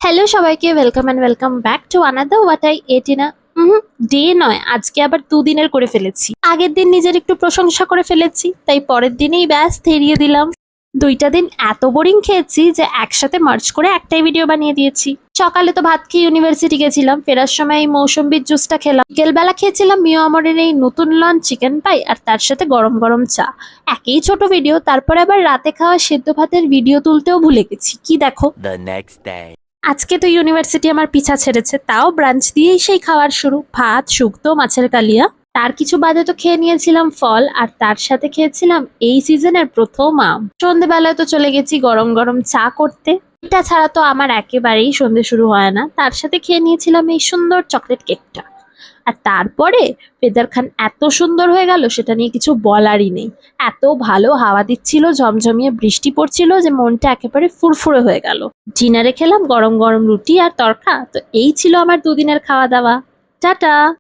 Hello সবাইকে, welcome and welcome back to another what I ate in day নয়, আজকে আবার 2 দিনের করে ফেলেছি। আগের দিন নিজের একটু প্রশংসা করে ফেলেছি, তাই পরের দিনেই ব্যাস থেরিয়ে দিলাম। 2টা দিন এত বোরিং খেয়েছি যে একসাথে মার্চ করে একটাই ভিডিও বানিয়ে দিয়েছি। সকালে তো ভাত খেয়ে ইউনিভার্সিটি গেছিলাম, ফেরার সময় এই মৌসম্বির জুসটা খেলাম। বিকেলবেলা খেয়েছিলাম মিও আমরের এই নতুন লঞ্চ চিকেন পাই, আর তার সাথে গরম গরম চা। একই ছোট ভিডিও, তারপরে আবার রাতে খাওয়া সেদ্ধ ভাতের ভিডিও তুলতেও ভুলে গেছি। কি দেখো, The next day. আজকে তো ইউনিভার্সিটি আমার পিছা ছেড়েছে, তাও ব্রাঞ্চ দিয়েই সেই খাওয়ার শুরু। ভাত, শুক্তো, মাছের কালিয়া। তার কিছু বাদে তো খেয়ে নিয়েছিলাম ফল, আর তার সাথে খেয়েছিলাম এই সিজনের প্রথম আম। সন্ধেবেলায় তো চলে গেছি গরম গরম চা করতে। এটা ছাড়া তো আমার একেবারেই সন্ধে শুরু হয় না। তার সাথে খেয়ে নিয়েছিলাম এই সুন্দর চকলেট কেকটা। আর তারপরে ফেদার খান এত সুন্দর হয়ে গেল, সেটা নিয়ে কিছু বলারই নেই। এত ভালো হাওয়া দিচ্ছিল, ঝমঝমিয়ে বৃষ্টি পড়ছিল যে মনটা একেবারে ফুরফুরে হয়ে গেল। ডিনারে খেলাম গরম গরম রুটি আর তরকা। তো এই ছিল আমার 2 দিনের খাওয়া দাওয়া। টাটা।